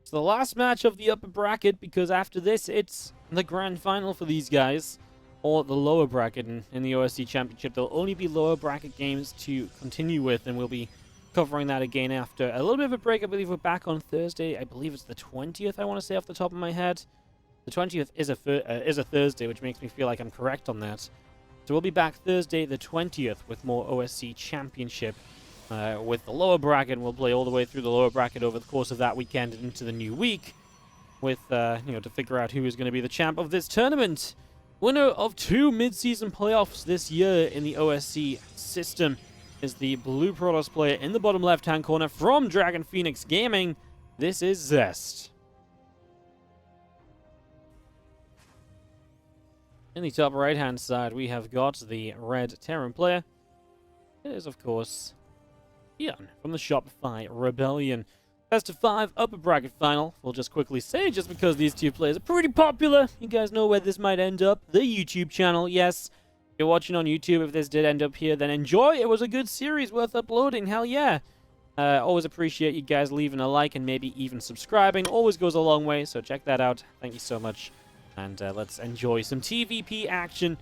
It's the last match of the upper bracket, because after this, it's the grand final for these guys. Or the lower bracket in the OSC Championship. There'll only be lower bracket games to continue with, and we'll be covering that again after a little bit of a break. I believe we're back on Thursday. I believe it's the 20th, I want to say off the top of my head. The 20th is a Thursday, which makes me feel like I'm correct on that. So we'll be back Thursday the 20th with more OSC Championship. With the lower bracket, we'll play all the way through the lower bracket over the course of that weekend and into the new week. With, to figure out who is going to be the champ of this tournament. Winner of 2 mid-season playoffs this year in the OSC system is the Blue Protoss player in the bottom left-hand corner from Dragon Phoenix Gaming. This is Zest. In the top right-hand side, we have got the red Terran player. It is, of course, ByuN from the Shopify Rebellion. Best of 5 upper bracket final. We'll just quickly say, just because these two players are pretty popular, you guys know where this might end up. The YouTube channel, yes. If you're watching on YouTube, if this did end up here, then enjoy. It was a good series worth uploading, hell yeah. Always appreciate you guys leaving a like and maybe even subscribing. Always goes a long way, so check that out. Thank you so much. And let's enjoy some TVP action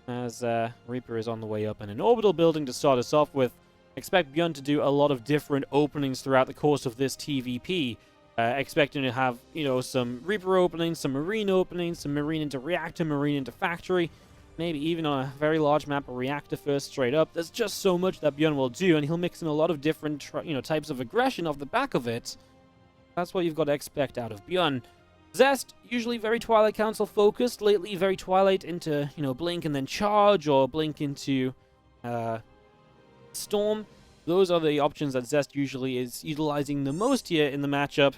as Reaper is on the way up in an orbital building to start us off with. Expect ByuN to do a lot of different openings throughout the course of this TVP. Expecting to have, some Reaper openings, some Marine openings, some Marine into Reactor, Marine into Factory. Maybe even on a very large map, a Reactor first straight up. There's just so much that ByuN will do, and he'll mix in a lot of different, types of aggression off the back of it. That's what you've got to expect out of ByuN. Zest, usually very Twilight Council focused. Lately, very Twilight into, Blink and then Charge, or Blink into, Storm. Those are the options that Zest usually is utilizing the most here in the matchup.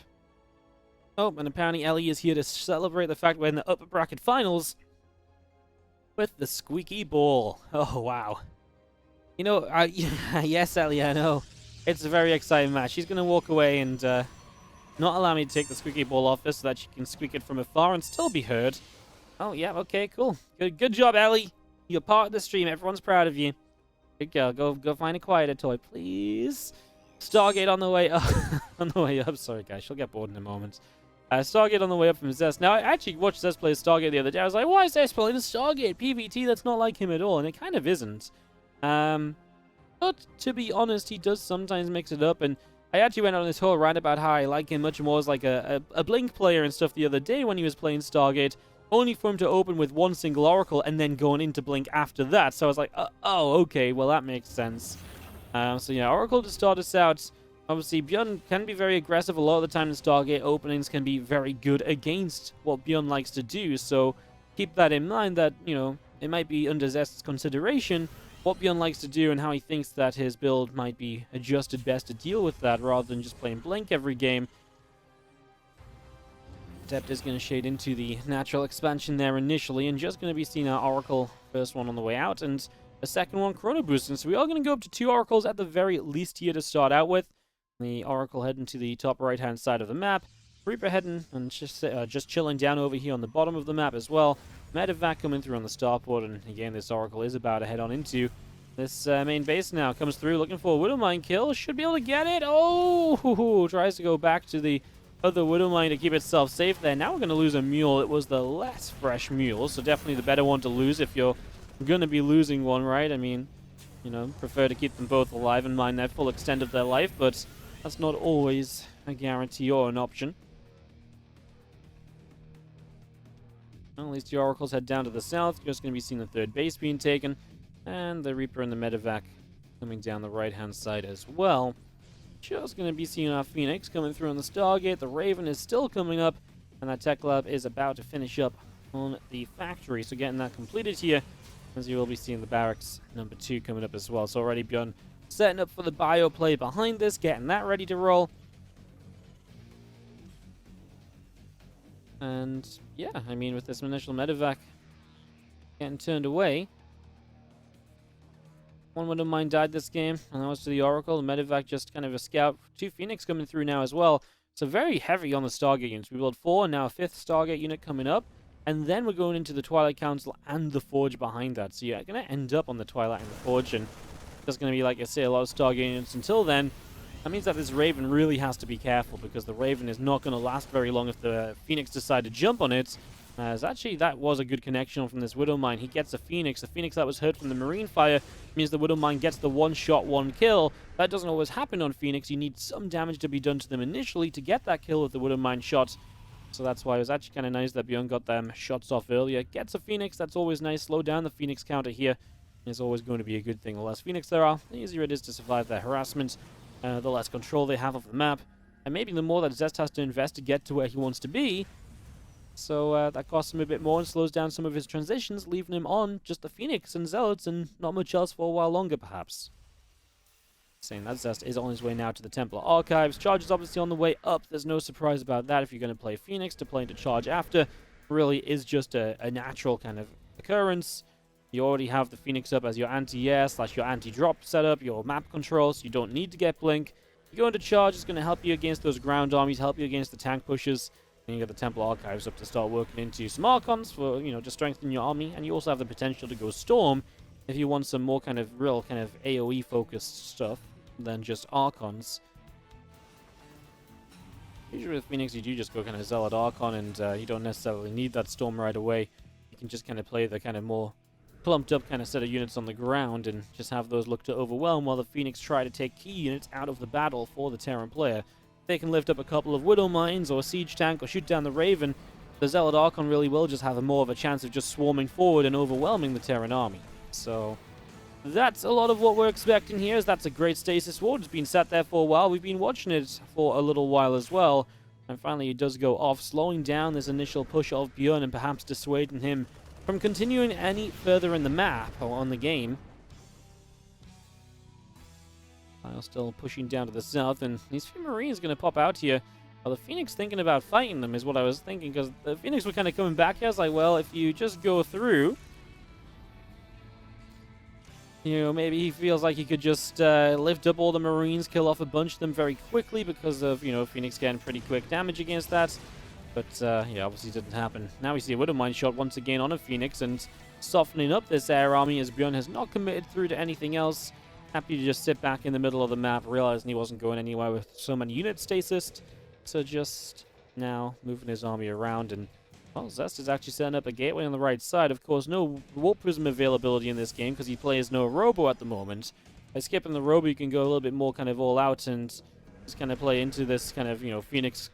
Oh, and apparently Ellie is here to celebrate the fact we're in the upper bracket finals with the squeaky ball. Oh, wow. Yes, Ellie, I know. It's a very exciting match. She's going to walk away and not allow me to take the squeaky ball off her so that she can squeak it from afar and still be heard. Oh, yeah, okay, cool. Good job, Ellie. You're part of the stream. Everyone's proud of you. Good girl. Go find a quieter toy, please. Stargate on the way up. On the way up. Sorry, guys. She'll get bored in a moment. Stargate on the way up from Zest. Now, I actually watched Zest play Stargate the other day. I was like, why is Zest playing a Stargate? PvT, that's not like him at all. And it kind of isn't. But to be honest, he does sometimes mix it up. And I actually went on this whole rant about how I like him much more as like a Blink player and stuff the other day when he was playing Stargate. Only for him to open with one single Oracle and then going into Blink after that. So I was like, oh, okay, well, that makes sense. So yeah, Oracle to start us out. Obviously, ByuN can be very aggressive. A lot of the time, the Stargate openings can be very good against what ByuN likes to do. So keep that in mind that, it might be under Zest's consideration what ByuN likes to do and how he thinks that his build might be adjusted best to deal with that rather than just playing Blink every game. Adept is going to shade into the natural expansion there initially, and just going to be seeing our Oracle first one on the way out, and a second one Chrono boosting. So we are going to go up to 2 Oracles at the very least here to start out with. The Oracle heading to the top right-hand side of the map. Reaper heading and just chilling down over here on the bottom of the map as well. Medevac coming through on the starport, and again, this Oracle is about to head on into this main base now. Comes through, looking for a Widowmine kill. Should be able to get it. Oh, tries to go back to the other Widowmine to keep itself safe there. Now we're going to lose a Mule. It was the less fresh Mule, so definitely the better one to lose if you're going to be losing one, right? I mean, prefer to keep them both alive and mind their full extent of their life, but that's not always a guarantee or an option. Well, these 2 Oracles head down to the south. Just going to be seeing the 3rd base being taken, and the Reaper and the Medevac coming down the right-hand side as well. Just going to be seeing our Phoenix coming through on the Stargate. The Raven is still coming up, and that Tech Lab is about to finish up on the Factory. So getting that completed here, as you will be seeing the Barracks number 2 coming up as well. So already ByuN setting up for the bio play behind this, getting that ready to roll. And yeah, I mean, with this initial Medevac getting turned away, one Widowmine died this game, and that was to the Oracle. The Medevac just kind of a scout. 2 Phoenix coming through now as well. So very heavy on the Stargate units. We built 4, and now a 5th Stargate unit coming up. And then we're going into the Twilight Council and the Forge behind that. So yeah, going to end up on the Twilight and the Forge. And there's going to be, like I say, a lot of Stargate units until then. That means that this Raven really has to be careful, because the Raven is not going to last very long if the Phoenix decide to jump on it. As actually, that was a good connection from this Widow Mine. He gets a Phoenix. The Phoenix that was hurt from the Marine Fire means the Widow Mine gets the one-shot, one-kill. That doesn't always happen on Phoenix. You need some damage to be done to them initially to get that kill with the Widow Mine shot. So that's why it was actually kind of nice that ByuN got them shots off earlier. Gets a Phoenix. That's always nice. Slow down the Phoenix counter here is always going to be a good thing. The less Phoenix there are, the easier it is to survive their harassment. The less control they have of the map. And maybe the more that Zest has to invest to get to where he wants to be. So that costs him a bit more and slows down some of his transitions, leaving him on just the Phoenix and Zealots and not much else for a while longer, perhaps. Saying that Zest is on his way now to the Templar Archives. Charge is obviously on the way up. There's no surprise about that. If you're going to play Phoenix, to play into Charge after really is just a natural kind of occurrence. You already have the Phoenix up as your anti-air / your anti-drop setup, your map control, so you don't need to get Blink. You go into Charge, it's going to help you against those ground armies, help you against the tank pushes. And you got the Templar Archives up to start working into some Archons for, to strengthen your army. And you also have the potential to go Storm if you want some more kind of real kind of AoE focused stuff than just Archons. Usually with Phoenix you do just go kind of Zealot Archon, and you don't necessarily need that Storm right away. You can just kind of play the kind of more clumped up kind of set of units on the ground and just have those look to overwhelm while the Phoenix try to take key units out of the battle for the Terran player. They can lift up a couple of Widow Mines or a Siege Tank or shoot down the Raven. The Zealot Archon really will just have more of a chance of just swarming forward and overwhelming the Terran army. So that's a lot of what we're expecting here. That's a great stasis ward. It's been sat there for a while. We've been watching it for a little while as well. And finally it does go off, slowing down this initial push of ByuN and perhaps dissuading him from continuing any further in the map or on the game. Still pushing down to the south, and these few Marines going to pop out here. Well, the Phoenix thinking about fighting them is what I was thinking, because the Phoenix were kind of coming back here. I was like, well, if you just go through, maybe he feels like he could just lift up all the Marines, kill off a bunch of them very quickly because of, Phoenix getting pretty quick damage against that. But, yeah, obviously didn't happen. Now we see a Widow Mine shot once again on a Phoenix, and softening up this air army as ByuN has not committed through to anything else. Happy to just sit back in the middle of the map, realizing he wasn't going anywhere with so many units stasis. So just now moving his army around, and well, Zest is actually setting up a gateway on the right side. Of course, no Warp Prism availability in this game because he plays no Robo at the moment. By skipping the Robo, you can go a little bit more kind of all out and just kind of play into this kind of, Phoenix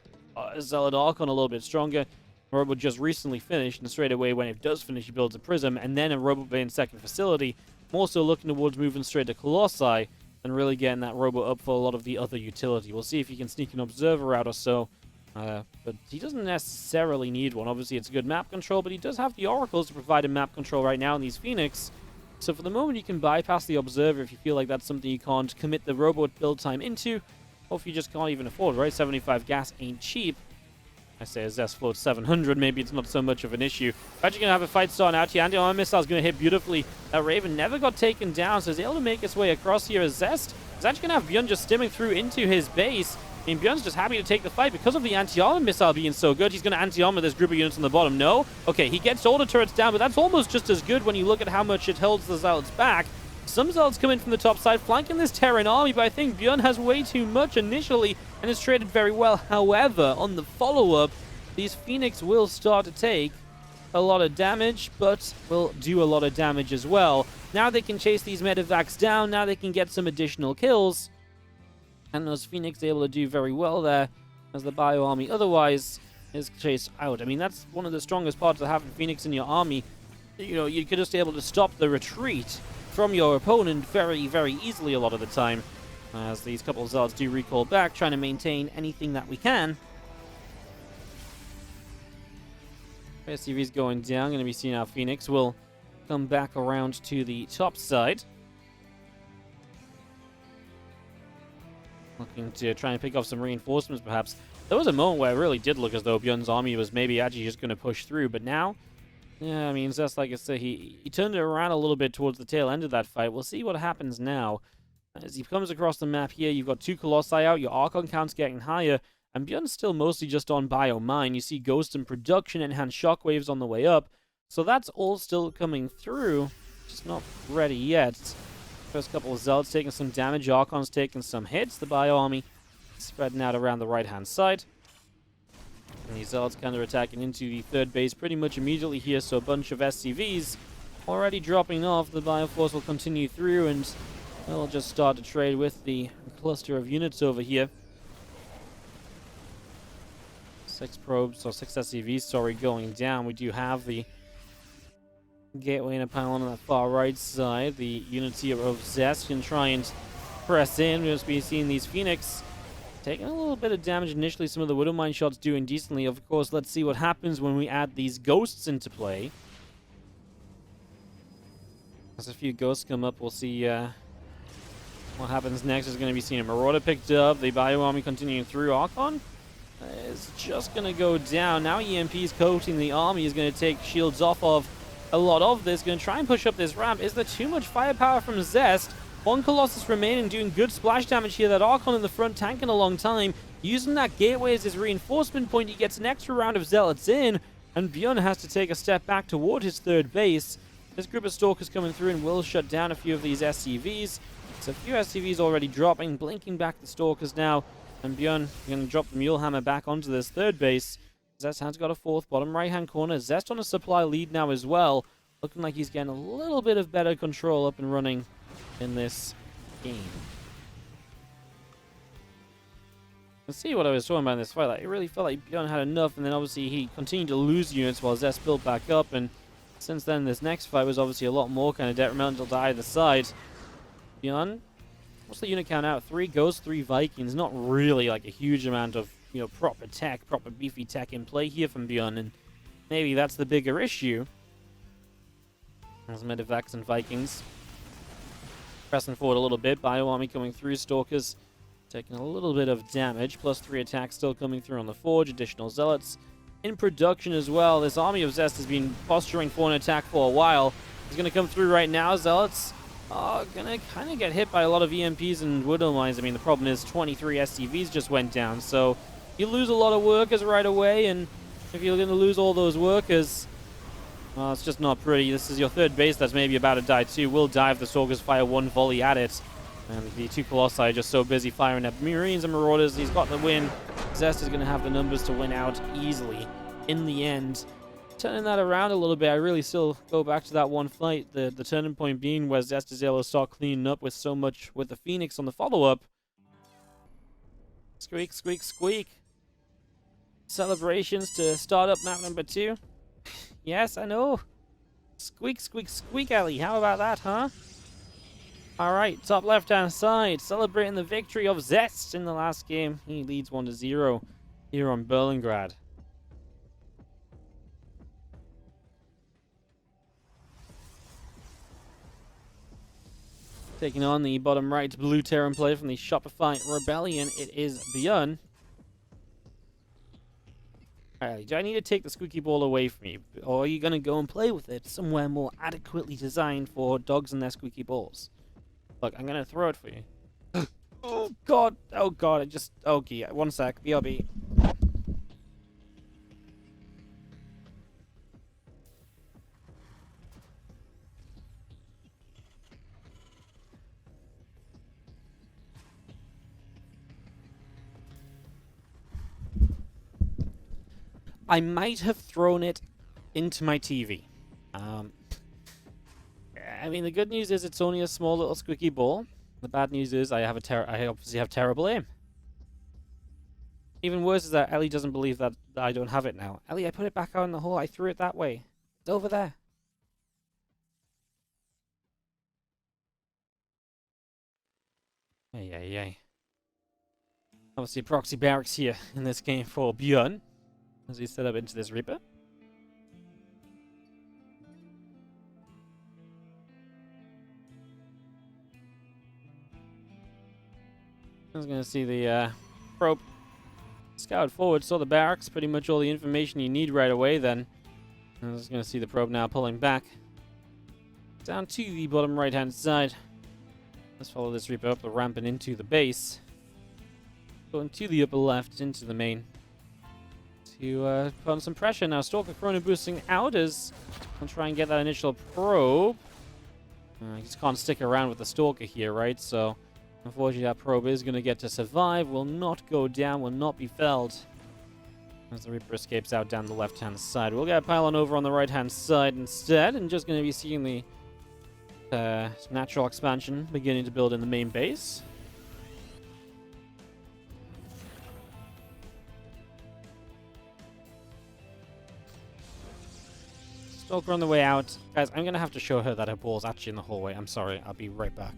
Zealot Archon a little bit stronger. Robo just recently finished, and straight away when it does finish, he builds a Prism, and then a Robo Bane second facility. More so looking towards moving straight to Colossi than really getting that Robo up for a lot of the other utility. We'll see if he can sneak an Observer out or so. But he doesn't necessarily need one. Obviously, it's good map control, but he does have the Oracles to provide him map control right now in these Phoenix. So for the moment, you can bypass the Observer if you feel like that's something you can't commit the Robo build time into, or if you just can't even afford, right? 75 gas ain't cheap. I say as Zest floats 700, maybe it's not so much of an issue. We're actually going to have a fight starting out here. Anti-armor missile's going to hit beautifully. That Raven never got taken down, so he's able to make his way across here as Zest is actually going to have ByuN just stimming through into his base. I mean, ByuN's just happy to take the fight because of the anti-armor missile being so good. He's going to anti-armor this group of units on the bottom. No? Okay, he gets all the turrets down, but that's almost just as good when you look at how much it holds the Zealots back. Some Zealots come in from the top side, flanking this Terran army, but I think ByuN has way too much initially and is traded very well. However, on the follow-up, these Phoenix will start to take a lot of damage, but will do a lot of damage as well. Now they can chase these medevacs down. Now they can get some additional kills. And those Phoenix able to do very well there, as the Bio army otherwise is chased out. I mean, that's one of the strongest parts of having Phoenix in your army. You could just be able to stop the retreat from your opponent very, very easily a lot of the time. As these couple of Zealots do recall back, trying to maintain anything that we can. SCV's going down. Going to be seeing how Phoenix will come back around to the top side. Looking to try and pick off some reinforcements, perhaps. There was a moment where it really did look as though ByuN's army was maybe actually just going to push through, but now, yeah, I mean, Zest, like I said, he turned it around a little bit towards the tail end of that fight. We'll see what happens now. As he comes across the map here, you've got 2 Colossi out, your Archon count's getting higher, and ByuN's still mostly just on Bio Mine. You see Ghost and Production, Enhanced Shockwaves on the way up. So that's all still coming through. Just not ready yet. First couple of Zealots taking some damage. Archon's taking some hits. The Bio army spreading out around the right-hand side. And the Zealots counter-attacking into the third base pretty much immediately here, so a bunch of SCVs already dropping off. The Bioforce will continue through, and they'll just start to trade with the cluster of units over here. 6 probes, or 6 SCVs, sorry, going down. We do have the Gateway and a pylon on the far right side. The unity of Zest can try and press in. We'll just be seeing these Phoenix taking a little bit of damage initially. Some of the Widow Mine shots doing decently. Of course, let's see what happens when we add these Ghosts into play. As a few Ghosts come up, we'll see what happens next. Is going to be seeing a Marauder picked up. The Bio Army continuing through. Archon is just going to go down. Now EMP's coating the army. Is going to take shields off of a lot of this. Going to try and push up this ramp. Is there too much firepower from Zest? One Colossus remaining, doing good splash damage here. That Archon in the front tanking a long time. Using that gateway as his reinforcement point, he gets an extra round of Zealots in, and ByuN has to take a step back toward his third base. This group of Stalkers coming through and will shut down a few of these SCVs. It's a few SCVs already dropping, blinking back the Stalkers now, and ByuN going to drop the Mule Hammer back onto this third base. Zest has got a fourth, bottom right-hand corner. Zest on a supply lead now as well. Looking like he's getting a little bit of better control up and running in this game. Let's see what I was talking about in this fight. Like, it really felt like ByuN had enough, and then obviously he continued to lose units while Zest built back up, and since then this next fight was obviously a lot more kind of detrimental to either side. ByuN, what's the unit count out? 3 Ghosts, 3 Vikings. Not really like a huge amount of, you know, proper tech, proper beefy tech in play here from ByuN, and maybe that's the bigger issue. As Medivacs and Vikings pressing forward a little bit. Bio Army coming through. Stalkers taking a little bit of damage. Plus 3 attacks still coming through on the Forge. Additional Zealots in production as well. This army of Zest has been posturing for an attack for a while. He's going to come through right now. Zealots are going to kind of get hit by a lot of EMPs and Widow Mines. I mean, the problem is 23 SCVs just went down. So you lose a lot of workers right away. And if you're going to lose all those workers, well, it's just not pretty. This is your third base that's maybe about to die too. Will die if the Stalkers fire one volley at it. And the 2 Colossi are just so busy firing at Marines and Marauders. He's got the win. Zest is going to have the numbers to win out easily in the end. Turning that around a little bit, I really still go back to that one fight. The turning point being where Zest is able to start cleaning up with so much with the Phoenix on the follow-up. Squeak, squeak, squeak. Celebrations to start up map number 2. Yes, I know. Squeak, squeak, squeak, Ellie. How about that, huh? Alright, top left-hand side. Celebrating the victory of Zest in the last game. He leads 1-0 here on Berlingrad. Taking on the bottom right blue Terran player from the Shopify Rebellion, it is ByuN. Alright, do I need to take the squeaky ball away from you? Or are you going to go and play with it somewhere more adequately designed for dogs and their squeaky balls? Look, I'm going to throw it for you. Oh god, I just... Okay, 1 sec, BRB. I might have thrown it into my TV. I mean, the good news is it's only a small little squeaky ball. The bad news is I obviously have terrible aim. Even worse is that Ellie doesn't believe that I don't have it now. Ellie, I put it back out in the hole. I threw it that way. It's over there. Ay. Obviously, proxy barracks here in this game for ByuN as he set up into this Reaper. I was going to see the probe scout forward, saw the barracks, pretty much all the information you need right away then. I was going to see the probe now pulling back down to the bottom right hand side. Let's follow this Reaper up the ramp and into the base. Going to the upper left, into the main. To put on some pressure now. Stalker Chrono boosting out as I'll try and get that initial probe. He just can't stick around with the Stalker here, right? So, unfortunately, that probe is going to get to survive. Will not go down, will not be felled. As the Reaper escapes out down the left-hand side. We'll get a pylon over on the right-hand side instead, and just going to be seeing the natural expansion beginning to build in the main base. Stalker on the way out. Guys, I'm going to have to show her that her ball's actually in the hallway. I'm sorry. I'll be right back.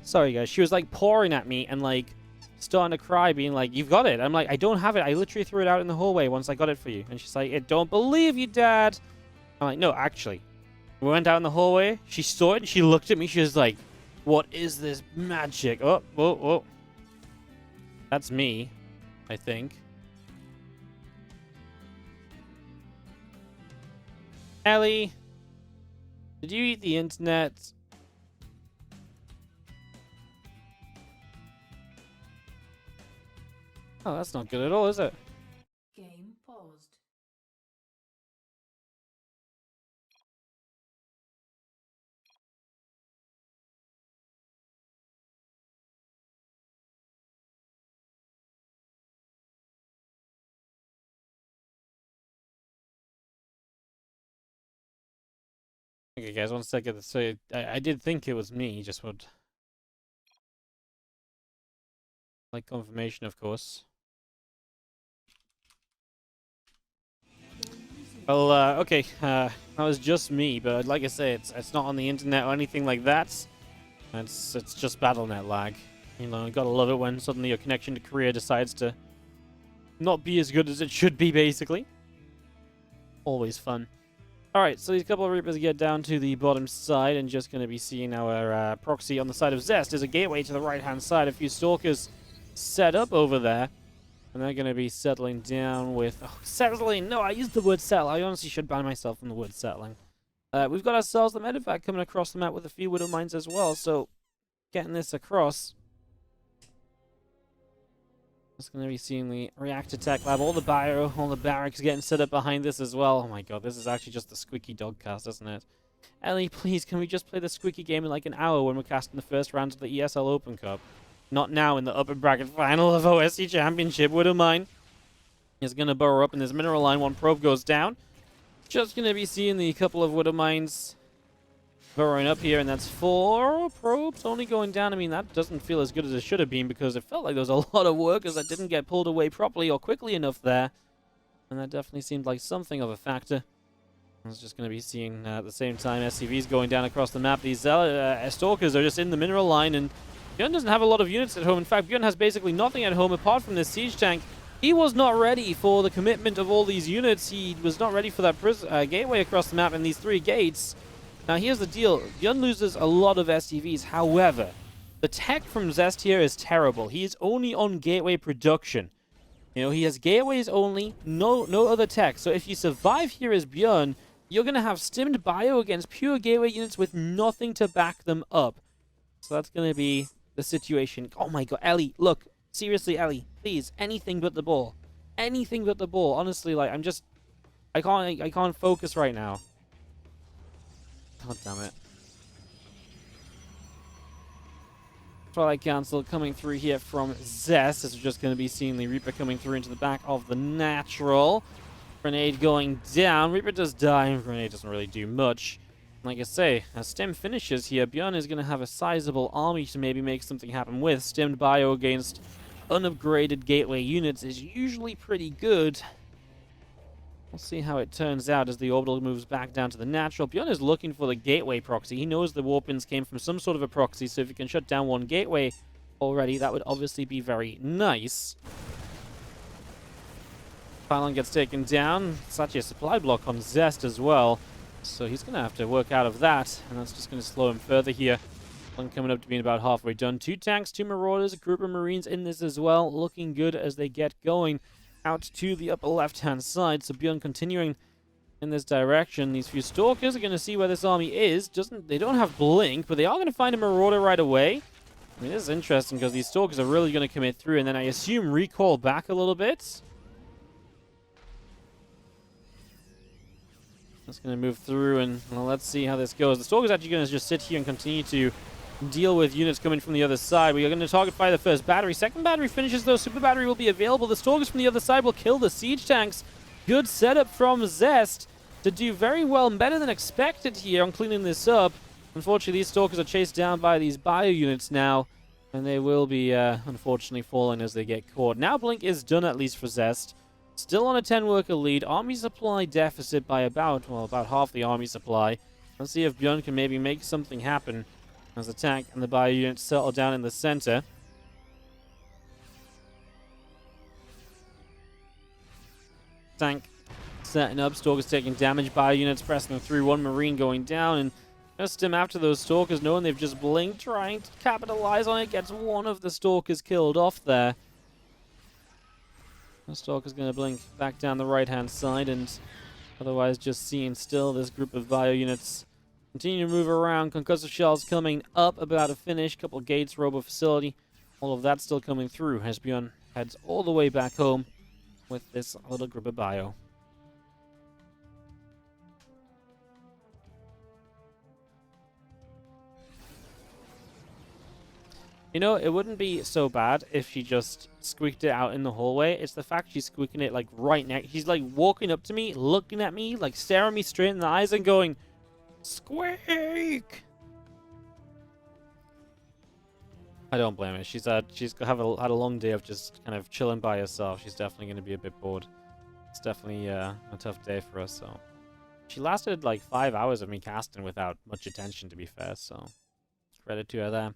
Sorry, guys. She was, like, pouring at me and, like, starting to cry, being like, "You've got it." I'm like, "I don't have it. I literally threw it out in the hallway once I got it for you." And she's like, "I don't believe you, Dad." I'm like, "No, actually." We went out in the hallway. She saw it and she looked at me. She was like, "What is this magic?" Oh, whoa, whoa. That's me, I think. Ellie, did you eat the internet? Oh, that's not good at all, is it? Game paused. Okay, guys, 1 second. So I did think it was me. Just would like confirmation, of course. Well, okay, that was just me, but like I say, it's not on the internet or anything like that. It's just BattleNet lag. You know, you gotta love it when suddenly your connection to Korea decides to not be as good as it should be, basically. Always fun. Alright, so these couple of Reapers get down to the bottom side, and just gonna be seeing our proxy on the side of Zest. There's a gateway to the right-hand side, a few Stalkers set up over there. And they're going to be settling down with... Oh, settling! No, I used the word settle. I honestly should ban myself from the word settling. We've got ourselves the medevac coming across the map with a few Widow Mines as well, so getting this across. Just going to be seeing the Reactor Tech Lab, all the bio, all the barracks getting set up behind this as well. Oh my god, this is actually just the squeaky dog cast, isn't it? Ellie, please, can we just play the squeaky game in like an hour when we're casting the first round of the ESL Open Cup? Not now in the upper bracket final of OSC Championship. Widow Mine is going to burrow up in this mineral line. One probe goes down. Just going to be seeing the couple of Widow Mines burrowing up here, and that's 4 probes only going down. I mean, that doesn't feel as good as it should have been, because it felt like there was a lot of workers that didn't get pulled away properly or quickly enough there. And that definitely seemed like something of a factor. I was just going to be seeing at the same time SCVs going down across the map. These Stalkers are just in the mineral line, and ByuN doesn't have a lot of units at home. In fact, ByuN has basically nothing at home apart from this siege tank. He was not ready for the commitment of all these units. He was not ready for that gateway across the map and these 3 gates. Now, here's the deal. ByuN loses a lot of SCVs. However, the tech from Zest here is terrible. He is only on gateway production. You know, he has gateways only, no other tech. So if you survive here as ByuN, you're going to have stimmed bio against pure gateway units with nothing to back them up. So that's going to be the situation. Oh my god, Ellie, look. Seriously, Ellie, please, anything but the ball. Anything but the ball. Honestly, like, I can't focus right now. God damn it. Twilight Council coming through here from Zest, as we're just going to be seeing the Reaper coming through into the back of the natural. Grenade going down. Reaper does die. Grenade doesn't really do much. Like I say, as Stim finishes here, ByuN is going to have a sizable army to maybe make something happen with. Stimmed bio against unupgraded gateway units is usually pretty good. We'll see how it turns out as the orbital moves back down to the natural. ByuN is looking for the gateway proxy. He knows the warpins came from some sort of a proxy, so if he can shut down one gateway already, that would obviously be very nice. Pylon gets taken down. It's actually a supply block on Zest as well. So he's going to have to work out of that, and that's just going to slow him further here. One coming up to being about halfway done. 2 tanks, 2 marauders, a group of marines in this as well. Looking good as they get going out to the upper left-hand side. So ByuN continuing in this direction. These few Stalkers are going to see where this army is. They don't have Blink, but they are going to find a Marauder right away. I mean, this is interesting because these Stalkers are really going to commit through, and then I assume recoil back a little bit. Just going to move through, and well, let's see how this goes. The Stalker's actually going to just sit here and continue to deal with units coming from the other side. We are going to target fire the first battery. Second battery finishes, though. Super battery will be available. The Stalkers from the other side will kill the siege tanks. Good setup from Zest to do very well, better than expected here on cleaning this up. Unfortunately, these Stalkers are chased down by these bio units now, and they will be, unfortunately, falling as they get caught. Now Blink is done, at least for Zest. Still on a 10-worker lead. Army supply deficit by about half the army supply. Let's see if ByuN can maybe make something happen as the tank and the bio units settle down in the center. Tank setting up. Stalkers taking damage. Bio units pressing through. One Marine going down, and just him after those Stalkers, knowing they've just blinked, trying to capitalize on it. Gets one of the Stalkers killed off there. The Stalker's going to blink back down the right-hand side, and otherwise just seeing still this group of bio units continue to move around. Concussive shells coming up, about to finish. Couple gates, robo facility. All of that still coming through as ByuN heads all the way back home with this little group of bio. You know, it wouldn't be so bad if she just squeaked it out in the hallway. It's the fact she's squeaking it, like, right next. She's, like, walking up to me, looking at me, like, staring me straight in the eyes and going, "Squeak!" I don't blame her. She's had a long day of just kind of chilling by herself. She's definitely going to be a bit bored. It's definitely a tough day for us, so. She lasted, like, 5 hours of me casting without much attention, to be fair, so credit to her there.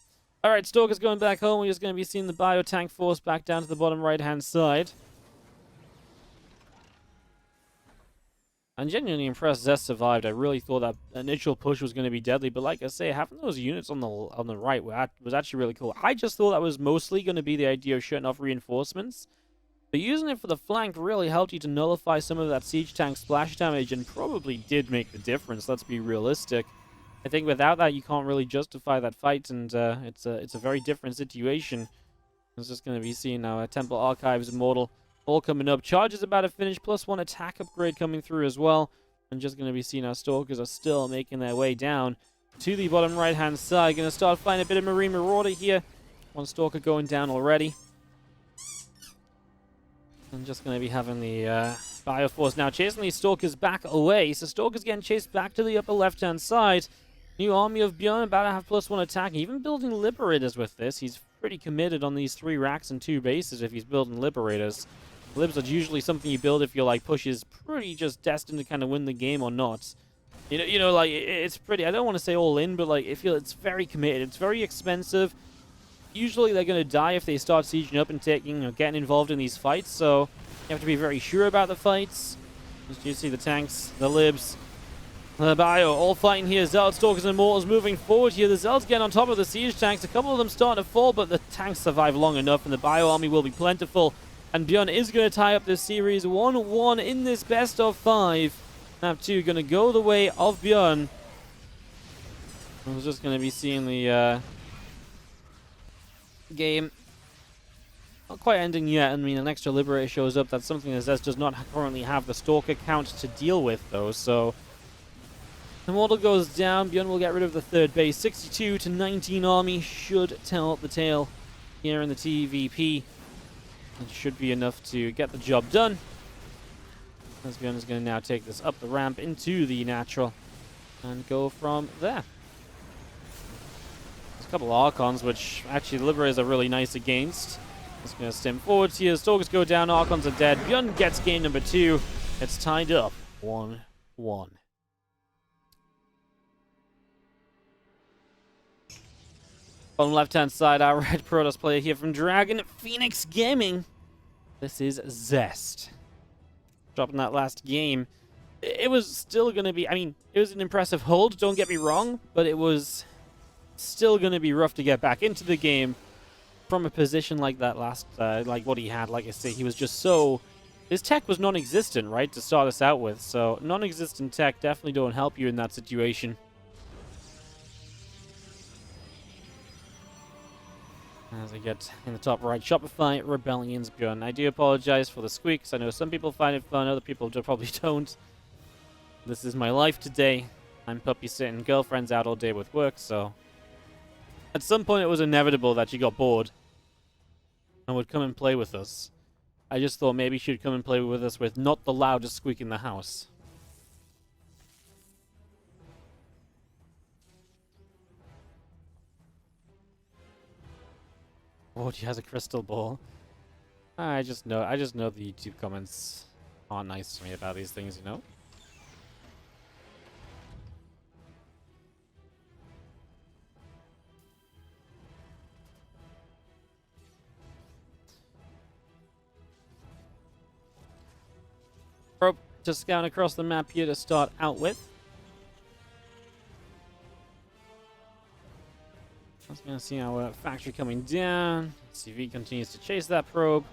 Alright, Stalker's going back home. We're just going to be seeing the bio tank force back down to the bottom right-hand side. I'm genuinely impressed Zest survived. I really thought that initial push was going to be deadly, but like I say, having those units on the right was actually really cool. I just thought that was mostly going to be the idea of shutting off reinforcements, but using it for the flank really helped you to nullify some of that siege tank splash damage, and probably did make the difference. Let's be realistic. I think without that, you can't really justify that fight, and it's a very different situation. It's just going to be seeing now Temple Archives, Immortal, all coming up. Charge is about to finish, +1 attack upgrade coming through as well. And just going to be seeing our Stalkers are still making their way down to the bottom right-hand side. Going to start finding a bit of Marine Marauder here. One Stalker going down already. And just going to be having the Bioforce now chasing these Stalkers back away. So Stalkers getting chased back to the upper left-hand side. New army of ByuN about to have +1 attack. Even building Liberators with this. He's pretty committed on these 3 racks and 2 bases if he's building Liberators. Libs are usually something you build if your like push is pretty just destined to kind of win the game or not. You know, like it's pretty. I don't want to say all in, but like it's very committed. It's very expensive. Usually they're going to die if they start sieging up and getting involved in these fights. So you have to be very sure about the fights. As you see, the tanks, the Libs, the bio all fighting here. Zealots, Stalkers, and Immortals moving forward here. The Zealots getting on top of the siege tanks. A couple of them starting to fall, but the tanks survive long enough, and the bio army will be plentiful. And ByuN is going to tie up this series 1-1 in this best of 5. Map 2 going to go the way of ByuN. I was just going to be seeing the game not quite ending yet. I mean, an extra Liberator shows up. That's something that Zest does not currently have the Stalker count to deal with, though. So Immortal goes down. ByuN will get rid of the third base. 62 to 19 army should tell the tale here in the TVP. It should be enough to get the job done. As ByuN is going to now take this up the ramp into the natural and go from there. There's a couple of Archons, which actually the Liberators are really nice against. Just going to stem forward here. Stalkers go down, Archons are dead. ByuN gets game number 2. It's tied up 1-1. On the left-hand side, our red Protoss player here from Dragon Phoenix Gaming. This is Zest. Dropping that last game. It was still going to be, I mean, it was an impressive hold, don't get me wrong, but it was still going to be rough to get back into the game from a position like that last, like what he had. Like I say, he was just so This tech was non-existent, right, to start us out with, so non-existent tech definitely don't help you in that situation. As I get in the top right, Shopify Rebellion's ByuN. I do apologize for the squeaks. I know some people find it fun, other people probably don't. This is my life today. I'm puppy sitting, girlfriend's out all day with work, so at some point it was inevitable that she got bored and would come and play with us. I just thought maybe she'd come and play with us with not the loudest squeak in the house. Oh, she has a crystal ball. I just know the YouTube comments aren't nice to me about these things, you know? Probe just scouting across the map here to start out with. I was going to see our factory coming down. CV continues to chase that probe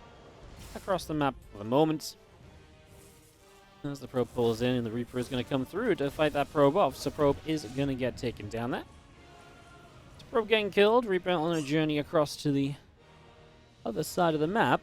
across the map for the moment. As the probe pulls in, and the Reaper is going to come through to fight that probe off. So probe is going to get taken down there. So probe getting killed. Reaper on a journey across to the other side of the map.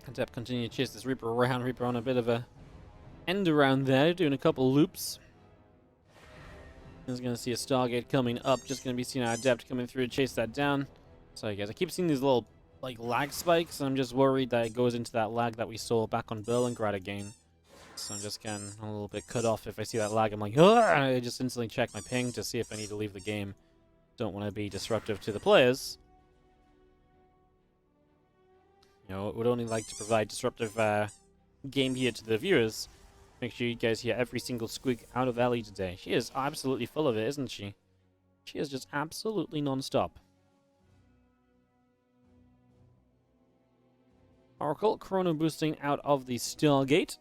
Adept continue to chase this Reaper around. Reaper on a bit of a end around there, doing a couple loops. He's going to see a Stargate coming up. Just going to be seeing our Adept coming through to chase that down. Sorry guys, I keep seeing these little like lag spikes, and I'm just worried that it goes into that lag that we saw back on Berlingrad again. So I'm just getting a little bit cut off. If I see that lag, I'm like, ugh! I just instantly check my ping to see if I need to leave the game. Don't want to be disruptive to the players. You know, would only like to provide disruptive game here to the viewers. Make sure you guys hear every single squeak out of Ellie today. She is absolutely full of it, isn't she? She is just absolutely non-stop. Oracle chrono boosting out of the Stargate.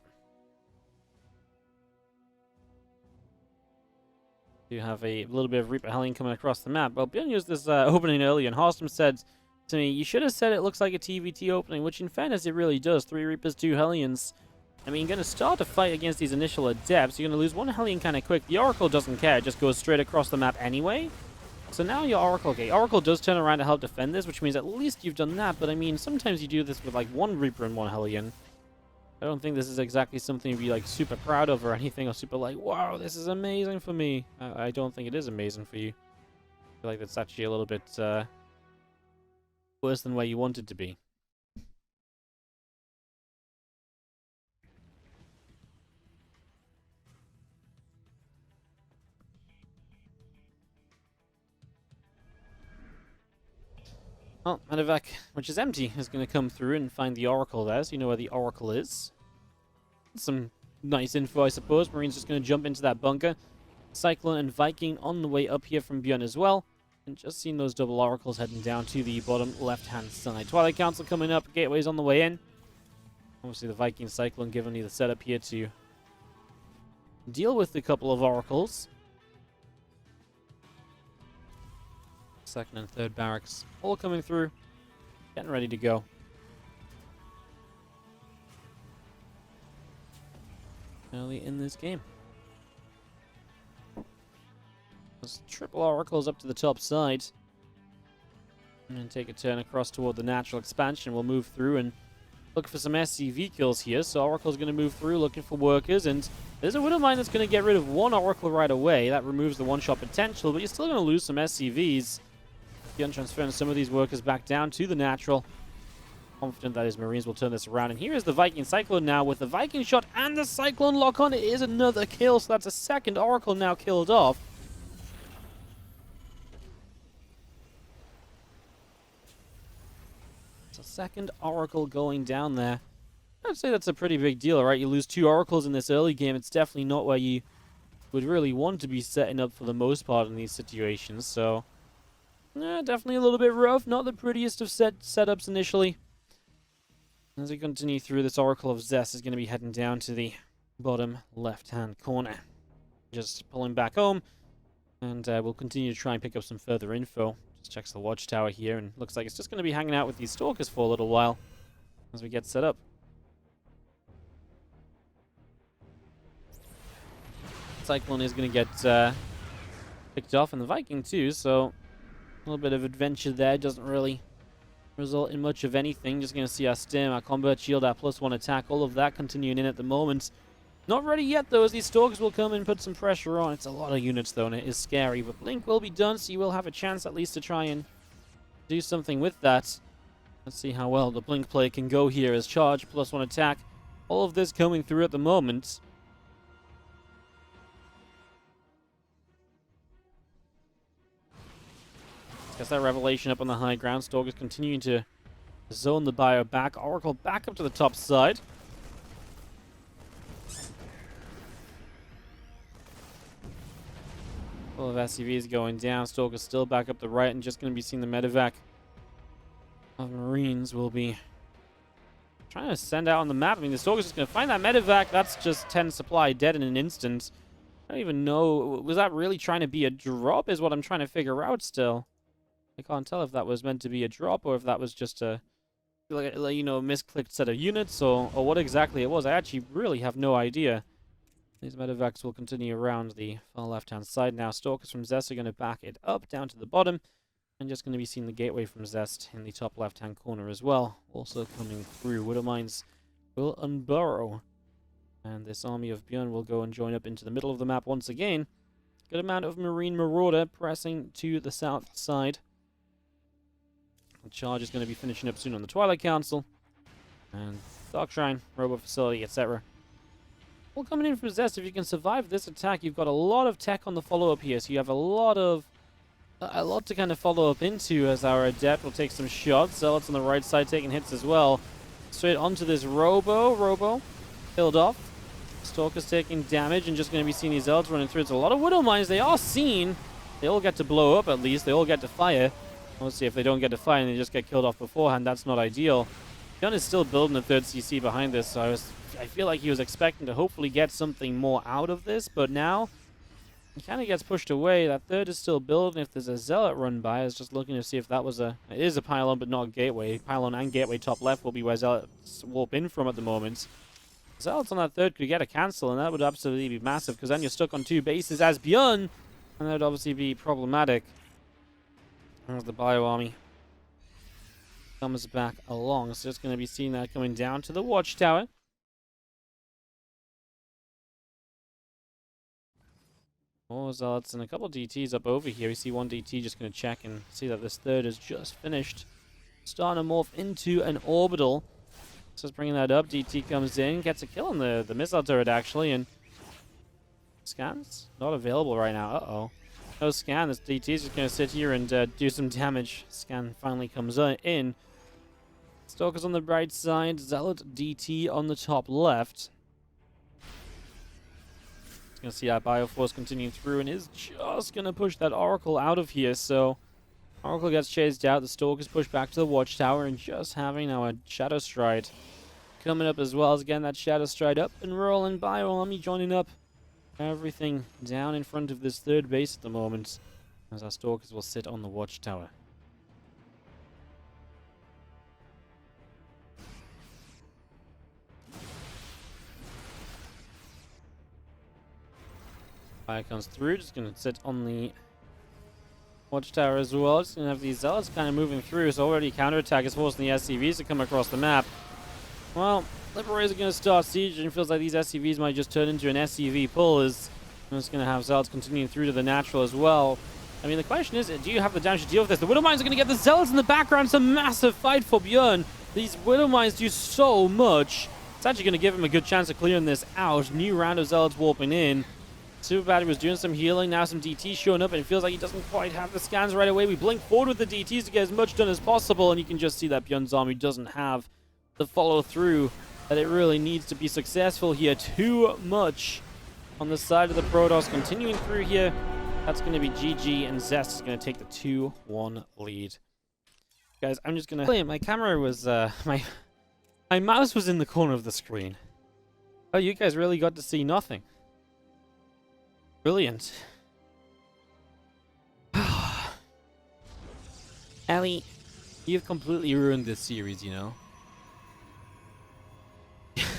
You have a little bit of Reaper Hellion coming across the map. Well, ByuN used this opening earlier, and Horstam said to me, you should have said it looks like a TvT opening, which in fairness it really does. 3 Reapers, 2 Hellions. I mean, you're going to start a fight against these initial Adepts. You're going to lose 1 Hellion kind of quick. The Oracle doesn't care. It just goes straight across the map anyway. So now your Oracle, okay, Oracle does turn around to help defend this, which means at least you've done that. But I mean, sometimes you do this with like 1 Reaper and 1 Hellion. I don't think this is exactly something to be like super proud of or anything, or super like, wow, this is amazing for me. I don't think it is amazing for you. I feel like that's actually a little bit worse than where you want it to be. Well, Medevac, which is empty, is going to come through and find the Oracle there, so you know where the Oracle is. Some nice info, I suppose. Marine's just going to jump into that bunker. Cyclone and Viking on the way up here from ByuN as well. And just seeing those double Oracles heading down to the bottom left-hand side. Twilight Council coming up. Gateway's on the way in. Obviously, the Viking Cyclone giving me the setup here to deal with a couple of Oracles. Second and third barracks all coming through. Getting ready to go. Early in this game. Those triple Oracles up to the top side. And then take a turn across toward the natural expansion. We'll move through and look for some SCV kills here. So Oracle's going to move through looking for workers. And there's a Widowmine that's going to get rid of 1 Oracle right away. That removes the one-shot potential, but you're still going to lose some SCVs. ByuN transferring some of these workers back down to the natural. Confident that his Marines will turn this around. And here is the Viking Cyclone now with the Viking shot and the Cyclone lock on. It is another kill, so that's a second Oracle now killed off. It's a second Oracle going down there. I'd say that's a pretty big deal, right? You lose 2 Oracles in this early game. It's definitely not where you would really want to be setting up for the most part in these situations, so Yeah, definitely a little bit rough. Not the prettiest of setups initially. As we continue through, this Oracle of Zest is going to be heading down to the bottom left-hand corner. Just pulling back home, and we'll continue to try and pick up some further info. Just checks the watchtower here, and looks like it's just going to be hanging out with these stalkers for a little while as we get set up. Cyclone is going to get picked off, and the Viking too, so a little bit of adventure there. Doesn't really result in much of anything. Just going to see our stim, our combat shield, our +1 attack, all of that continuing in at the moment. Not ready yet, though, as these stalkers will come and put some pressure on. It's a lot of units, though, and it is scary. But Blink will be done, so you will have a chance at least to try and do something with that. Let's see how well the Blink play can go here as charge, +1 attack. All of this coming through at the moment. Gets that revelation up on the high ground. Stalkers continuing to zone the bio back. Oracle back up to the top side. Full of SCVs going down. Stalkers still back up the right, and just going to be seeing the medevac of Marines will be trying to send out on the map. I mean, the Stalkers just going to find that medevac. That's just 10 supply dead in an instant. I don't even know. Was that really trying to be a drop is what I'm trying to figure out still. I can't tell if that was meant to be a drop or if that was just a, you know, misclicked set of units or what exactly it was. I actually really have no idea. These medevacs will continue around the far left-hand side now. Stalkers from Zest are going to back it up down to the bottom. And just going to be seeing the gateway from Zest in the top left-hand corner as well. Also coming through. Widow Mines will unburrow. And this army of ByuN will go and join up into the middle of the map once again. Good amount of Marine Marauder pressing to the south side. The charge is going to be finishing up soon on the Twilight Council. And Dark Shrine, Robo Facility, etc. All coming in from Zest. If you can survive this attack, you've got a lot of tech on the follow-up here. So you have a lot to kind of follow up into as our Adept will take some shots. Zealots on the right side taking hits as well. Straight onto this Robo. Killed off. Stalkers taking damage and just going to be seeing these Zealots running through. It's a lot of Widow Mines. They are seen. They all get to blow up at least. They all get to fire. Obviously, if they don't get to fire and they just get killed off beforehand, that's not ideal. ByuN is still building a third CC behind this, so I feel like he was expecting to hopefully get something more out of this, but now he kind of gets pushed away. That third is still building. If there's a Zealot run by, I was just looking to see if that was it is a pylon, but not a gateway. Pylon and gateway top left will be where Zealots warp in from at the moment. Zealots on that third could get a cancel, and that would absolutely be massive, because then you're stuck on two bases as ByuN, and that would obviously be problematic. There's the bio army. Comes back along. So just going to be seeing that coming down to the watchtower. More Zealots and a couple of DTs up over here. We see one DT just going to check and see that this third is just finished. Starting to morph into an orbital. Just bringing that up. DT comes in, gets a kill on the missile turret actually, and scans not available right now. Uh-oh. No scan. This DT is just going to sit here and do some damage. Scan finally comes in. Stalkers on the right side. Zealot DT on the top left. Going to see our Bioforce continuing through and is just going to push that Oracle out of here. So Oracle gets chased out. The Stalkers push back to the Watchtower and just having our Shadow Stride coming up as well. As again, that Shadow Stride up and rolling. Bio Army joining up. Everything down in front of this third base at the moment as our Stalkers will sit on the Watchtower. Fire comes through, just going to sit on the Watchtower as well. Just going to have these Zealots kind of moving through, so already counterattack is forcing the SCVs to come across the map. Well, Liberators are going to start siege, and it feels like these SCVs might just turn into an SCV pull, as I'm just going to have Zealots continuing through to the natural as well. I mean, the question is, do you have the damage to deal with this? The Widow Mines are going to get the Zealots in the background. It's a massive fight for ByuN. These Widow Mines do so much. It's actually going to give him a good chance of clearing this out. New round of Zealots warping in. Super Battery was doing some healing. Now some DTs showing up, and it feels like he doesn't quite have the scans right away. We blink forward with the DTs to get as much done as possible, and you can just see that ByuN's army doesn't have the follow-through that it really needs to be successful here. Too much on the side of the Protoss. Continuing through here. That's going to be GG, and Zest is going to take the 2-1 lead. Guys, I'm just going to... My camera was... my mouse was in the corner of the screen. Oh, you guys really got to see nothing. Brilliant. Ellie, you've completely ruined this series, you know.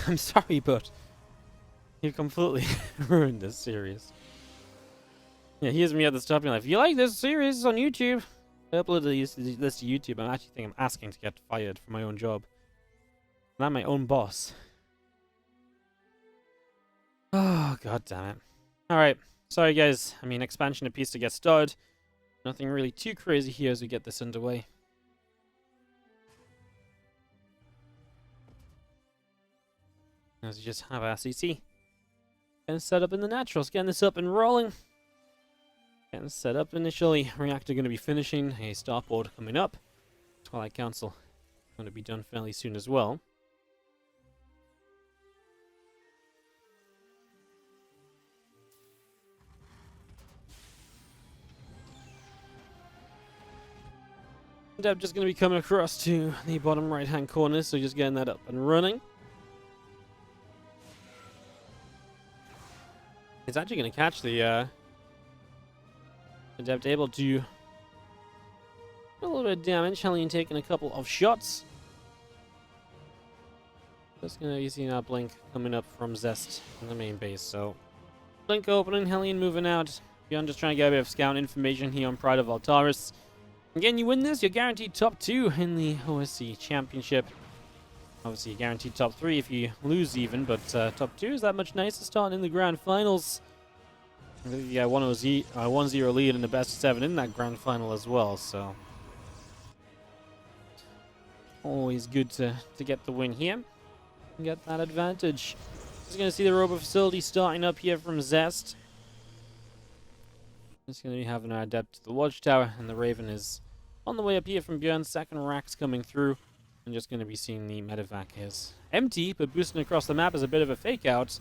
I'm sorry, but you've completely ruined this series. Yeah, here's me at the stop being like, if you like this series on YouTube, I uploaded this to YouTube. I actually think I'm asking to get fired from my own job. And I'm my own boss. Oh, god damn it. Alright, sorry guys. I mean, expansion piece to get started. Nothing really too crazy here as we get this underway. As we just have our CC. Getting set up in the naturals. Getting this up and rolling. Getting set up initially. Reactor going to be finishing. A starboard coming up. Twilight Council going to be done fairly soon as well. And I'm just going to be coming across to the bottom right hand corner, so just getting that up and running. It's actually going to catch the Adept, able to do a little bit of damage. Hellion taking a couple of shots. Just going to be seeing our Blink coming up from Zest in the main base. So, Blink opening, Hellion moving out. ByuN just trying to get a bit of scout information here on Pride of Altaris. Again, you win this, you're guaranteed top 2 in the OSC Championship. Obviously, you're guaranteed top 3 if you lose even, but top 2 is that much nicer starting in the grand finals. I think you got 1-0 lead in the best of 7 in that grand final as well, so always good to get the win here and get that advantage. Just going to see the robo facility starting up here from Zest. Just going to be having our Adept to the Watchtower, and the Raven is on the way up here from ByuN. Second rack's coming through. And just going to be seeing the medevac is empty, but boosting across the map is a bit of a fake out.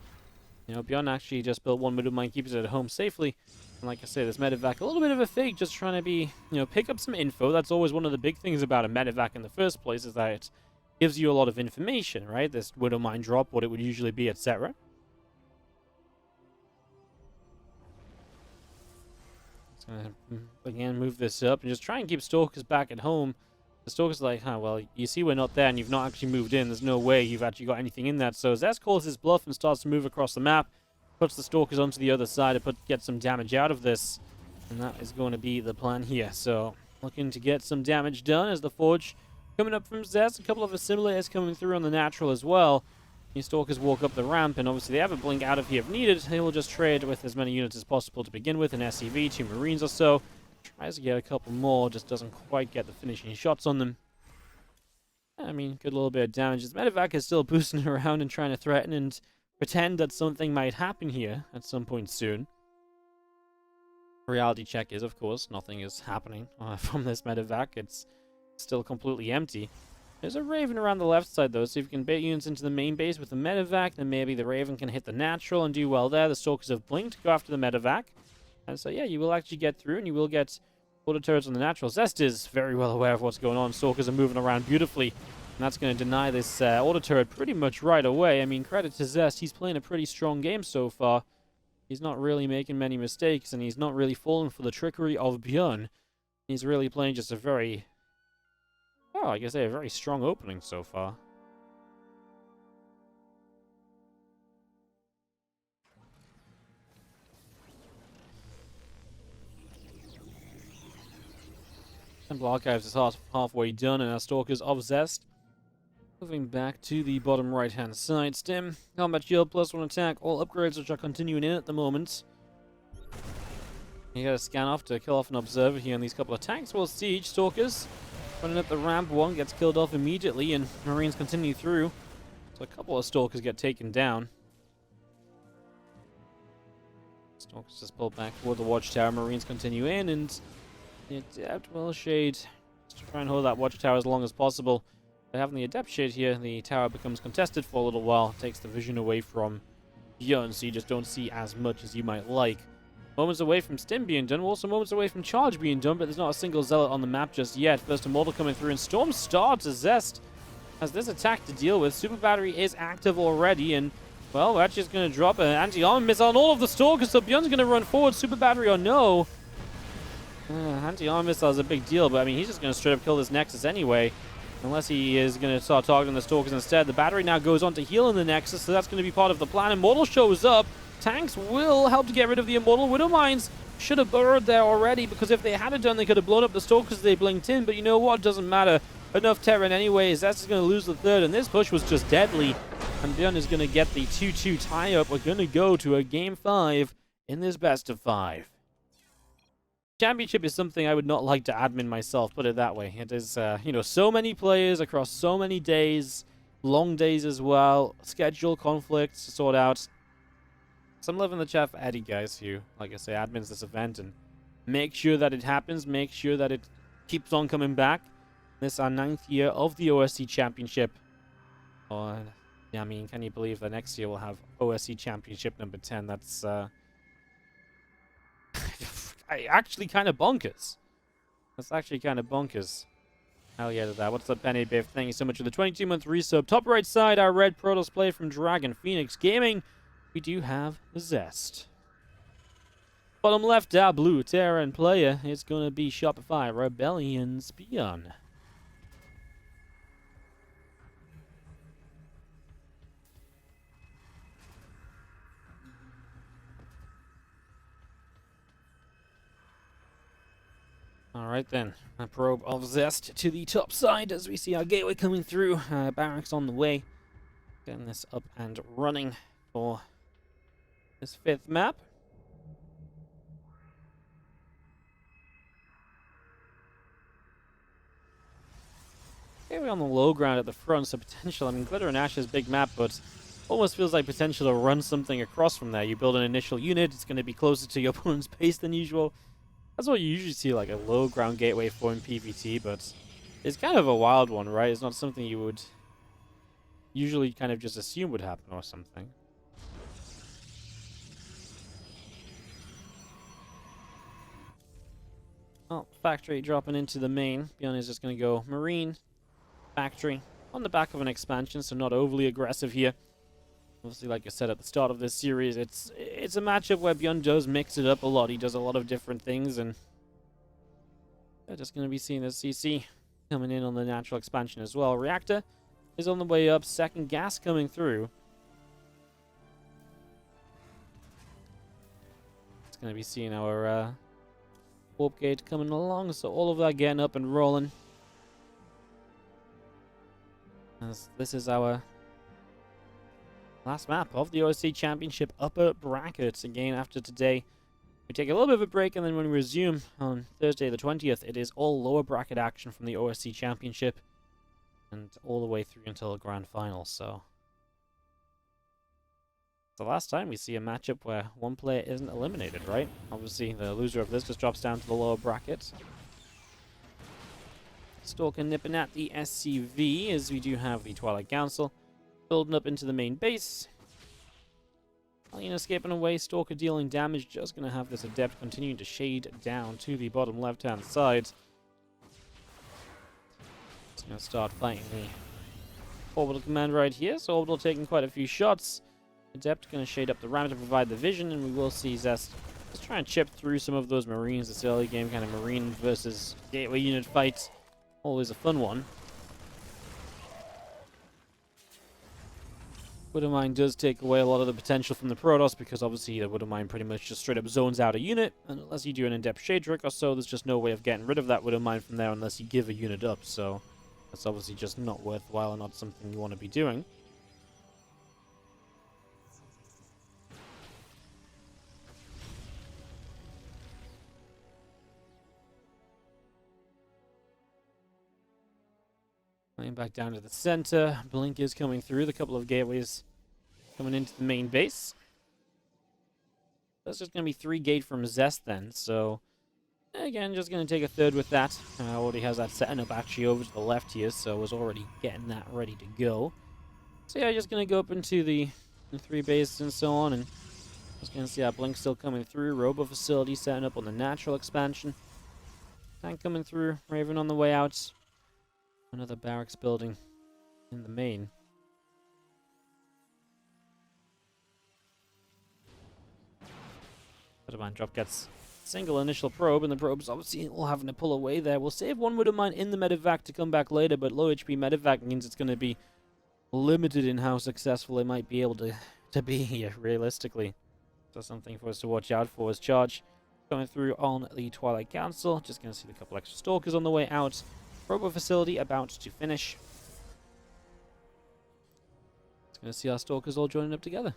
You know, ByuN actually just built one middle mine, keeps it at home safely. And like I say, this medevac, a little bit of a fake, just trying to be, you know, pick up some info. That's always one of the big things about a medevac in the first place, is that it gives you a lot of information, right? This widow mine drop, what it would usually be, etc. Just gonna again move this up and just try and keep Stalkers back at home. The Stalker's like, huh, well, you see we're not there and you've not actually moved in. There's no way you've actually got anything in that. So Zest calls his bluff and starts to move across the map. Puts the Stalkers onto the other side to get some damage out of this. And that is going to be the plan here. So looking to get some damage done as the Forge coming up from Zest. A couple of assimilators coming through on the natural as well. These Stalkers walk up the ramp, and obviously they have a Blink out of here if needed. They will just trade with as many units as possible to begin with. An SCV, 2 Marines or so. Tries to get a couple more, just doesn't quite get the finishing shots on them. I mean, good little bit of damage. This medevac is still boosting around and trying to threaten and pretend that something might happen here at some point soon. Reality check is, of course, nothing is happening from this medevac. It's still completely empty. There's a Raven around the left side, though, so if you can bait units into the main base with the medevac, then maybe the Raven can hit the natural and do well there. The Stalkers have blinked to go after the medevac. And so, yeah, you will actually get through, and you will get auto turrets on the natural. Zest is very well aware of what's going on. Stalkers are moving around beautifully, and that's going to deny this auto turret pretty much right away. I mean, credit to Zest. He's playing a pretty strong game so far. He's not really making many mistakes, and he's not really falling for the trickery of ByuN. He's really playing just a very, oh, I guess a very strong opening so far. Temple Archives is halfway done, and our Stalkers of Zest moving back to the bottom right-hand side. Stim, Combat Shield, +1 attack, all upgrades which are continuing in at the moment. You gotta scan off to kill off an observer here on these couple of tanks. Well, Siege, Stalkers running at the ramp. One gets killed off immediately, and Marines continue through. So a couple of Stalkers get taken down. Stalkers just pulled back toward the Watchtower. Marines continue in, and the Adept will shade just to try and hold that Watchtower as long as possible. By having the Adept shade here, the tower becomes contested for a little while. Takes the vision away from ByuN, so you just don't see as much as you might like. Moments away from Stim being done. We're also moments away from Charge being done, but there's not a single Zealot on the map just yet. First Immortal coming through, and Storm starts as Zest has this attack to deal with. Super Battery is active already, and, well, we're actually just going to drop an anti-armor missile on all of the Stalkers, so ByuN's going to run forward. Super Battery or no. Anti-armor missile is a big deal, but, I mean, he's just going to straight up kill this Nexus anyway. Unless he is going to start targeting the Stalkers instead. The Battery now goes on to heal in the Nexus, so that's going to be part of the plan. Immortal shows up. Tanks will help to get rid of the Immortal. Widow Mines should have burrowed there already, because if they had done, they could have blown up the Stalkers as they blinked in. But you know what? Doesn't matter. Enough Terran anyways. That's just going to lose the third, and this push was just deadly. And ByuN is going to get the 2-2 tie-up. We're going to go to a Game 5 in this best of 5. Championship is something I would not like to admin myself, put it that way. It is, you know, so many players across so many days, long days as well, schedule conflicts to sort out. Some love in the chat for Eddie, guys, who, like I say, admins this event and make sure that it happens, make sure that it keeps on coming back. This is our 9th year of the OSC Championship. Oh, yeah, I mean, can you believe that next year we'll have OSC Championship number 10? That's, actually kind of bonkers. That's actually kind of bonkers. Hell yeah to that. What's up, Penny Biff? Thank you so much for the 22-month resub. Top right side, our red Protoss play from Dragon Phoenix Gaming. We do have Zest. Bottom left, our blue Terran player is going to be Shopify Rebellion's ByuN. Alright then, a probe of Zest to the top side as we see our gateway coming through. Barracks on the way. Getting this up and running for this 5th map. Gateway on the low ground at the front, so potential. I mean, Glitter and Ash's big map, but almost feels like potential to run something across from there. You build an initial unit, it's going to be closer to your opponent's base than usual. That's what you usually see, like a low ground gateway for in PvT, but it's kind of a wild one, right? It's not something you would usually kind of just assume would happen or something. Oh, factory dropping into the main. ByuN is just going to go Marine, factory, on the back of an expansion, so not overly aggressive here. Obviously, like I said at the start of this series, it's a matchup where ByuN does mix it up a lot. He does a lot of different things, and they're just going to be seeing the CC coming in on the natural expansion as well. Reactor is on the way up. Second gas coming through. It's going to be seeing our warp gate coming along, so all of that getting up and rolling. As this is our last map of the OSC Championship upper brackets. Again, after today, we take a little bit of a break, and then when we resume on Thursday the 20th, it is all lower bracket action from the OSC Championship and all the way through until the grand final. So it's the last time we see a matchup where one player isn't eliminated, right? Obviously, the loser of this just drops down to the lower bracket. Stalker nipping at the SCV, as we do have the Twilight Council building up into the main base. Alien escaping away, Stalker dealing damage. Just going to have this Adept continuing to shade down to the bottom left-hand side. Just going to start fighting the Orbital Command right here. So Orbital taking quite a few shots. Adept going to shade up the ramp to provide the vision, and we will see Zest just try and chip through some of those Marines. This early game kind of Marine versus Gateway unit fight. Always a fun one. Widow Mine does take away a lot of the potential from the Protoss, because obviously the Widow Mine pretty much just straight up zones out a unit, and unless you do an in-depth shade trick or so, there's just no way of getting rid of that Widow Mine from there unless you give a unit up, so that's obviously just not worthwhile and not something you want to be doing. Playing back down to the center. Blink is coming through. The couple of gateways coming into the main base. That's just going to be 3 gate from Zest then. So, again, just going to take a third with that. Already has that setting up actually over to the left here, so was already getting that ready to go. So, yeah, just going to go up into the 3 bases and so on, and Just gonna see our Blink still coming through. Robo facility setting up on the natural expansion. Tank coming through. Raven on the way out. Another barracks building in the main. Widowmine drop gets single initial probe, and the probe's obviously all having to pull away there. We'll save one Widowmine in the medevac to come back later, but low HP medevac means it's going to be limited in how successful it might be able to be here, realistically. So something for us to watch out for is charge coming through on the Twilight Council. Just going to see a couple extra stalkers on the way out. Robo facility about to finish. It's going to see our stalkers all joining up together.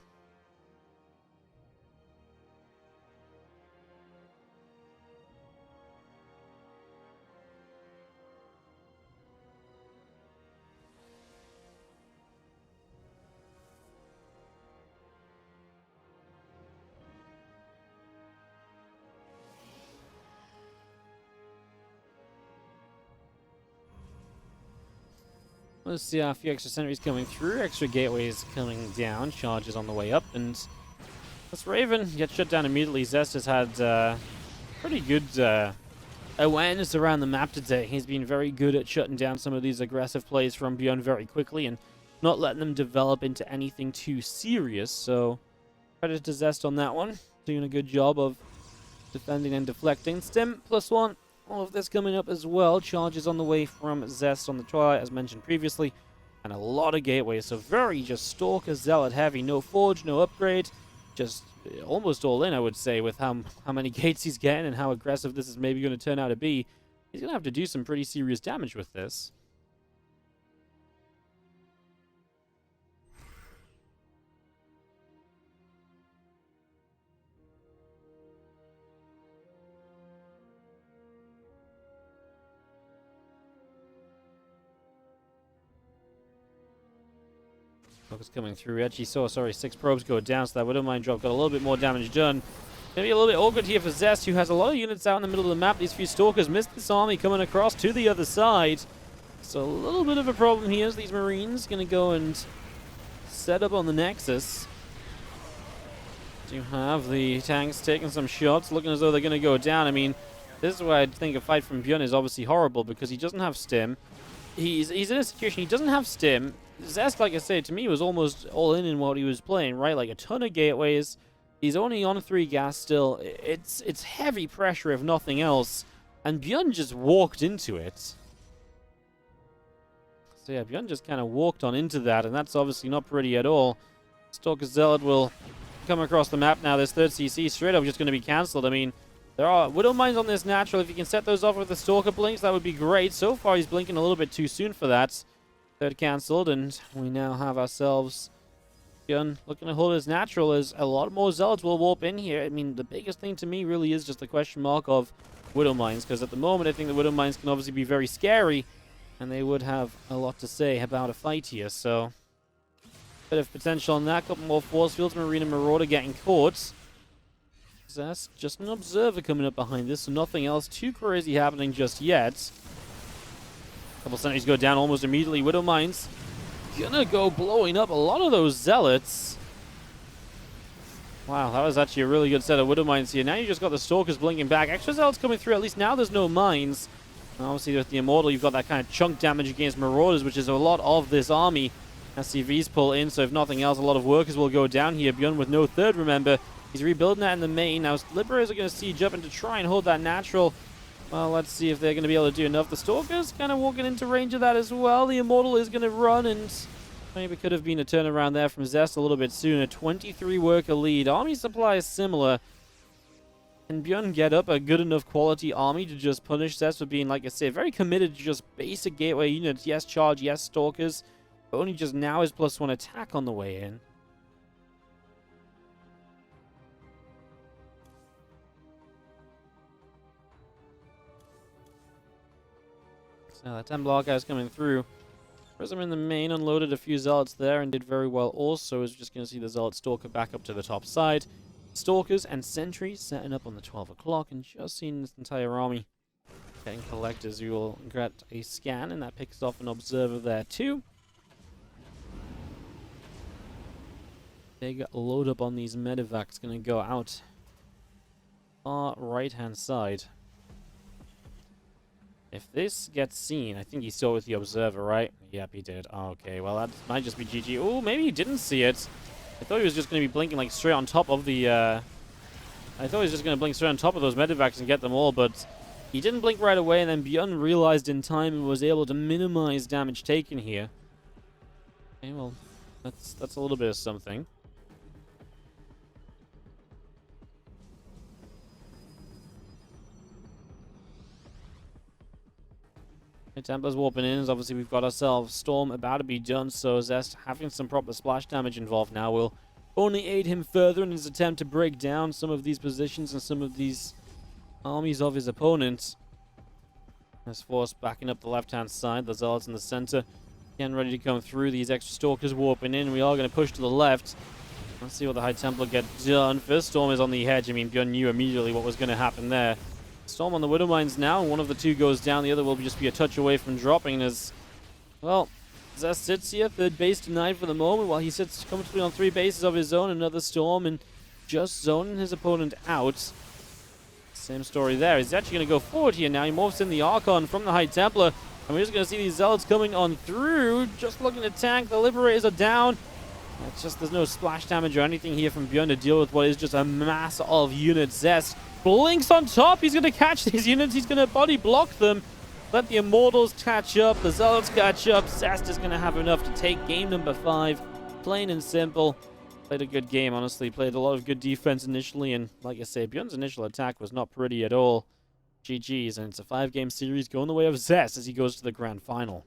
Let's see a few extra sentries coming through, extra gateways coming down, charges on the way up, and this Raven gets shut down immediately. Zest has had pretty good awareness around the map today. He's been very good at shutting down some of these aggressive plays from ByuN very quickly and not letting them develop into anything too serious, so credit to Zest on that one. Doing a good job of defending and deflecting. Stim +1. All of this coming up as well. Charges on the way from Zest on the Twilight, as mentioned previously. And a lot of gateways. So very just Stalker, Zealot heavy. No Forge, no upgrade. Just almost all in, I would say, with how many gates he's getting and how aggressive this is maybe going to turn out to be. He's going to have to do some pretty serious damage with this. Focus coming through. We actually saw, 6 probes go down, so that Widowmine drop got a little bit more damage done. Maybe a little bit awkward here for Zest, who has a lot of units out in the middle of the map. These few Stalkers missed this army coming across to the other side. So a little bit of a problem here as these Marines going to go and set up on the Nexus. Do have the tanks taking some shots, looking as though they're going to go down. I mean, this is why I think a fight from ByuN is obviously horrible, because he doesn't have Stim. He's in a situation, he doesn't have Stim. Zest, like I say, to me was almost all in what he was playing, right? Like a ton of gateways. He's only on 3 gas still. It's heavy pressure, if nothing else. And ByuN just walked into it. So yeah, ByuN just kind of walked on into that, and that's obviously not pretty at all. Stalker Zealot will come across the map now. This 3rd CC straight up just going to be cancelled. I mean, there are Widowmines on this natural. If you can set those off with the Stalker blinks, that would be great. So far, he's blinking a little bit too soon for that. 3rd cancelled, and we now have ourselves ByuN looking to hold his natural as a lot more Zealots will warp in here. I mean, the biggest thing to me really is just the question mark of Widowmines, because at the moment I think the Widowmines can obviously be very scary, and they would have a lot to say about a fight here, so bit of potential on that. Couple more force fields. Marine and Marauder getting caught. That's just an observer coming up behind this, so nothing else too crazy happening just yet. Couple sentries go down almost immediately. Widowmines gonna go blowing up a lot of those Zealots. Wow, that was actually a really good set of Widowmines here. Now you just got the Stalkers blinking back. Extra Zealots coming through. At least now there's no mines. And obviously with the Immortal, you've got that kind of chunk damage against Marauders, which is a lot of this army. SCVs pull in, so if nothing else, a lot of workers will go down here. ByuN with no 3rd, remember. He's rebuilding that in the main. Now, Liberators are going to siege up and to try and hold that natural. Well, let's see if they're going to be able to do enough. The Stalkers kind of walking into range of that as well. The Immortal is going to run, and maybe could have been a turnaround there from Zest a little bit sooner. 23 worker lead. Army supply is similar. Can ByuN get up a good enough quality army to just punish Zest for being, like I say, very committed to just basic gateway units? Yes, charge, yes, Stalkers. But only just now is +1 attack on the way in. So that 10 block guys coming through. Prism in the main unloaded a few Zealots there and did very well also. Is just going to see the Zealot Stalker back up to the top side. Stalkers and Sentries setting up on the 12 o'clock, and just seeing this entire army getting collectors. You will get a scan, and that picks off an observer there too. Big load up on these medevacs. Gonna go out. Far right-hand side. If this gets seen, I think he saw it with the observer, right? Yep, he did. Okay, well, that might just be GG. Oh, maybe he didn't see it. I thought he was just going to be blinking, like, straight on top of the, I thought he was just going to blink straight on top of those medevacs and get them all, but he didn't blink right away, and then ByuN realized in time and was able to minimize damage taken here. Okay, well, that's a little bit of something. Templars warping in, as obviously we've got ourselves Storm about to be done, so Zest having some proper splash damage involved now will only aid him further in his attempt to break down some of these positions and some of these armies of his opponent. This force backing up the left-hand side, the Zealots in the center, again ready to come through. These extra Stalkers warping in, we are going to push to the left. Let's see what the High Templar get done. First Storm is on the edge. I mean, ByuN knew immediately what was going to happen there. Storm on the Widow Mines now. One of the two goes down. The other will just be a touch away from dropping as, well, Zest sits here. Third base denied for the moment while he sits comfortably on 3 bases of his own. Another Storm and just zoning his opponent out. Same story there. He's actually going to go forward here now. He morphs in the Archon from the High Templar. And we're just going to see these Zealots coming on through. Just looking to tank. The Liberators are down. It's just there's no splash damage or anything here from ByuN to deal with what is just a mass of units. Zest blinks on top. He's going to catch these units. He's going to body block them. Let the Immortals catch up. The Zealots catch up. Zest is going to have enough to take game number 5. Plain and simple. Played a good game, honestly. Played a lot of good defense initially. And like I say, ByuN's initial attack was not pretty at all. GG's. And it's a 5-game series going the way of Zest as he goes to the grand final.